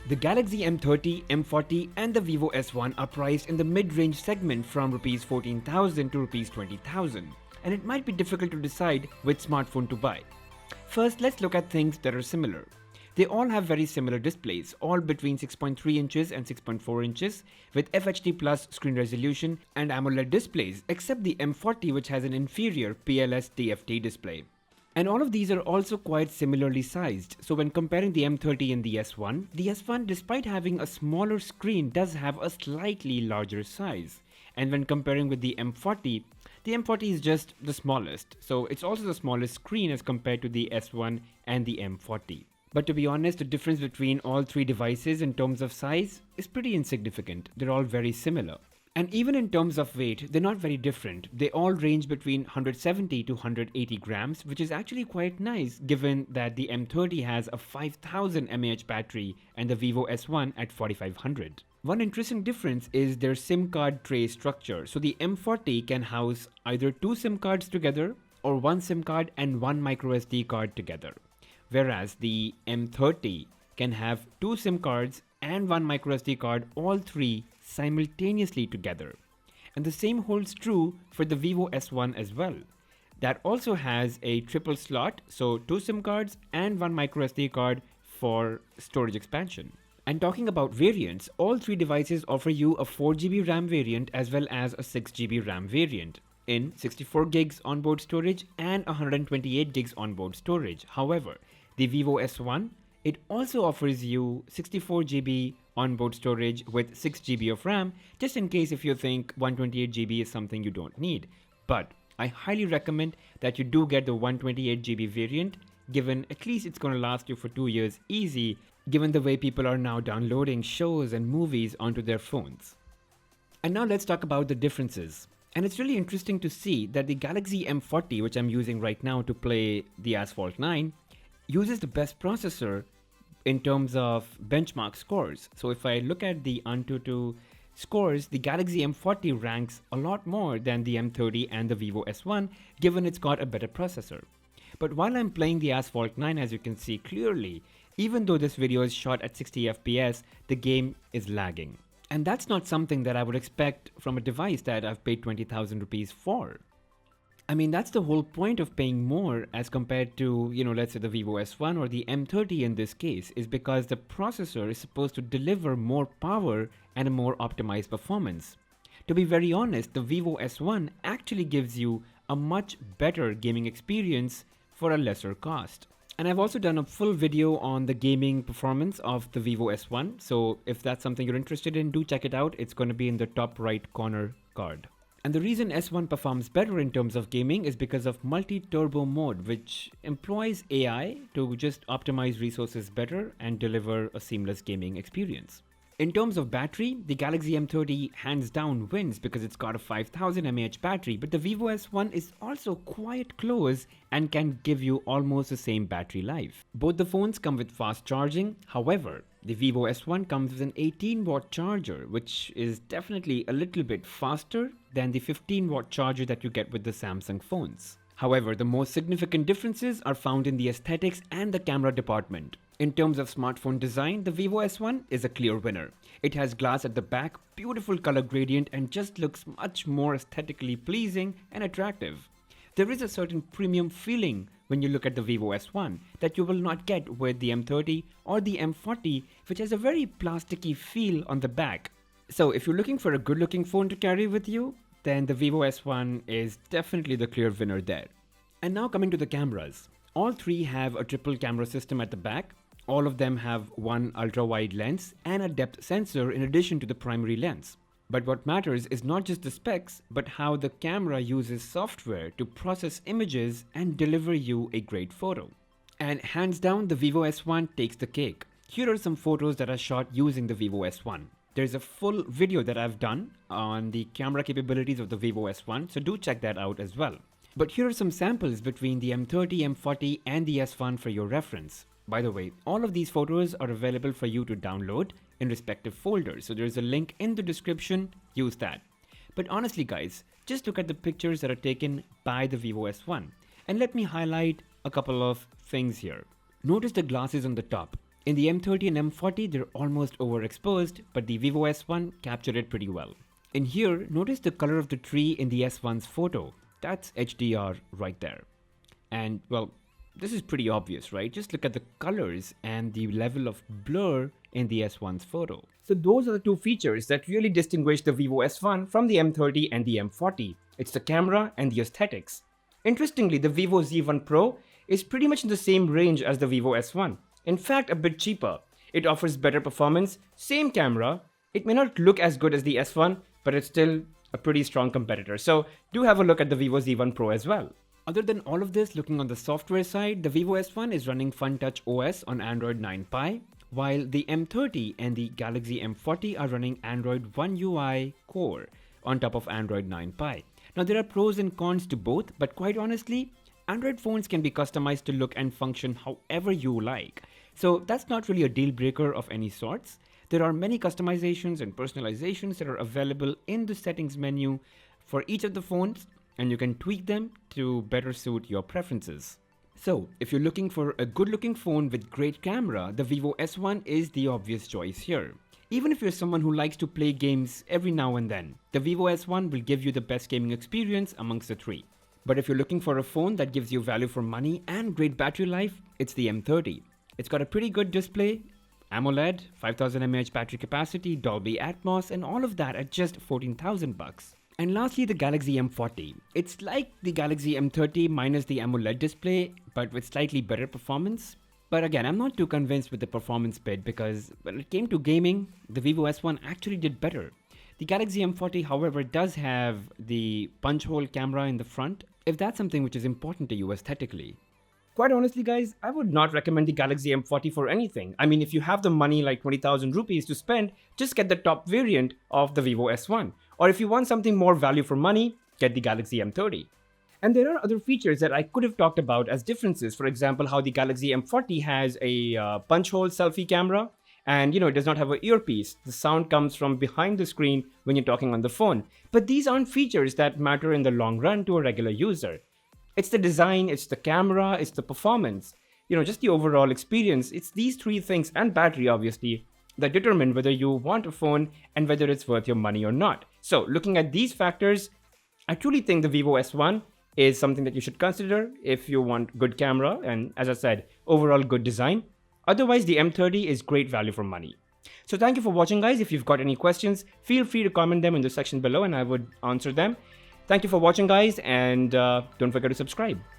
The Galaxy M30, M40 and the Vivo S1 are priced in the mid-range segment from Rs 14,000 to Rs 20,000, and it might be difficult to decide which smartphone to buy. First, let's look at things that are similar. They all have very similar displays, all between 6.3 inches and 6.4 inches, with FHD Plus screen resolution and AMOLED displays, except the M40 which has an inferior PLS TFT display. And all of these are also quite similarly sized, so when comparing the M30 and the S1 despite having a smaller screen does have a slightly larger size. And when comparing with the M40 is just the smallest, so it's also the smallest screen as compared to the S1 and the M40. But to be honest, the difference between all three devices in terms of size is pretty insignificant. They're all very similar. And even in terms of weight, they're not very different. They all range between 170 to 180 grams, which is actually quite nice given that the M30 has a 5000 mAh battery and the Vivo S1 at 4500. One interesting difference is their SIM card tray structure. So the M40 can house either two SIM cards together or one SIM card and one microSD card together, whereas the M30 can have two SIM cards and one microSD card, all three simultaneously together. And the same holds true for the Vivo S1 as well. That also has a triple slot, so two SIM cards and one microSD card for storage expansion. And talking about variants, all three devices offer you a 4GB RAM variant as well as a 6GB RAM variant in 64 gigs onboard storage and 128 gigs onboard storage. However, the Vivo S1, it also offers you 64GB onboard storage with 6GB of RAM, just in case if you think 128GB is something you don't need. But I highly recommend that you do get the 128GB variant, given at least it's going to last you for 2 years easy, given the way people are now downloading shows and movies onto their phones. And now let's talk about the differences. And it's really interesting to see that the Galaxy M40, which I'm using right now to play the Asphalt 9, uses the best processor in terms of benchmark scores. So if I look at the Antutu scores, the Galaxy M40 ranks a lot more than the M30 and the Vivo S1, given it's got a better processor. But while I'm playing the Asphalt 9, as you can see clearly, even though this video is shot at 60 FPS, the game is lagging. And that's not something that I would expect from a device that I've paid 20,000 rupees for. I mean, that's the whole point of paying more as compared to, let's say the Vivo S1 or the M30 in this case, is because the processor is supposed to deliver more power and a more optimized performance. To be very honest, the Vivo S1 actually gives you a much better gaming experience for a lesser cost. And I've also done a full video on the gaming performance of the Vivo S1, so if that's something you're interested in, do check it out. It's going to be in the top right corner card. And the reason S1 performs better in terms of gaming is because of multi-turbo mode, which employs AI to just optimize resources better and deliver a seamless gaming experience. In terms of battery, the Galaxy M30 hands down wins because it's got a 5000 mAh battery, but the Vivo S1 is also quite close and can give you almost the same battery life. Both the phones come with fast charging. However, the Vivo S1 comes with an 18-watt charger, which is definitely a little bit faster than the 15-watt charger that you get with the Samsung phones. However, the most significant differences are found in the aesthetics and the camera department. In terms of smartphone design, the Vivo S1 is a clear winner. It has glass at the back, beautiful color gradient, and just looks much more aesthetically pleasing and attractive. There is a certain premium feeling when you look at the Vivo S1 that you will not get with the M30 or the M40, which has a very plasticky feel on the back. So if you're looking for a good looking phone to carry with you, then the Vivo S1 is definitely the clear winner there. And now coming to the cameras. All three have a triple camera system at the back. All of them have one ultra-wide lens and a depth sensor in addition to the primary lens. But what matters is not just the specs, but how the camera uses software to process images and deliver you a great photo. And hands down, the Vivo S1 takes the cake. Here are some photos that are shot using the Vivo S1. There's a full video that I've done on the camera capabilities of the Vivo S1, so do check that out as well. But here are some samples between the M30, M40 and the S1 for your reference. By the way, all of these photos are available for you to download in respective folders, so there's a link in the description, use that. But honestly guys, just look at the pictures that are taken by the Vivo S1 and let me highlight a couple of things here. Notice the glasses on the top. In the M30 and M40, they're almost overexposed, but the Vivo S1 captured it pretty well. In here, notice the color of the tree in the S1's photo. That's HDR right there. And well, this is pretty obvious, right? Just look at the colors and the level of blur in the S1's photo. So those are the two features that really distinguish the Vivo S1 from the M30 and the M40. It's the camera and the aesthetics. Interestingly, the Vivo Z1 Pro is pretty much in the same range as the Vivo S1. In fact, a bit cheaper. It offers better performance, same camera. It may not look as good as the S1, but it's still a pretty strong competitor. So do have a look at the Vivo Z1 Pro as well. Other than all of this, looking on the software side, the Vivo S1 is running FunTouch OS on Android 9 Pie, while the M30 and the Galaxy M40 are running Android One UI Core on top of Android 9 Pie. Now there are pros and cons to both, but quite honestly, Android phones can be customized to look and function however you like. So that's not really a deal breaker of any sorts. There are many customizations and personalizations that are available in the settings menu for each of the phones, and you can tweak them to better suit your preferences. So if you're looking for a good looking phone with great camera, the Vivo S1 is the obvious choice here. Even if you're someone who likes to play games every now and then, the Vivo S1 will give you the best gaming experience amongst the three. But if you're looking for a phone that gives you value for money and great battery life, it's the M30. It's got a pretty good display, AMOLED, 5000 mAh battery capacity, Dolby Atmos, and all of that at just 14,000 bucks. And lastly, the Galaxy M40. It's like the Galaxy M30 minus the AMOLED display, but with slightly better performance. But again, I'm not too convinced with the performance bit because when it came to gaming, the Vivo S1 actually did better. The Galaxy M40, however, does have the punch hole camera in the front, if that's something which is important to you aesthetically. Quite honestly, guys, I would not recommend the Galaxy M40 for anything. I mean, if you have the money like 20,000 rupees to spend, just get the top variant of the Vivo S1. Or if you want something more value for money, get the Galaxy M30. And there are other features that I could have talked about as differences. For example, how the Galaxy M40 has a punch hole selfie camera. And it does not have an earpiece. The sound comes from behind the screen when you're talking on the phone. But these aren't features that matter in the long run to a regular user. It's the design, it's the camera, it's the performance, just the overall experience. It's these three things, and battery obviously, that determine whether you want a phone and whether it's worth your money or not. So looking at these factors, I truly think the Vivo S1 is something that you should consider if you want good camera and, as I said, overall good design. Otherwise, the M30 is great value for money. So thank you for watching, guys. If you've got any questions, feel free to comment them in the section below and I would answer them. Thank you for watching, guys, and don't forget to subscribe.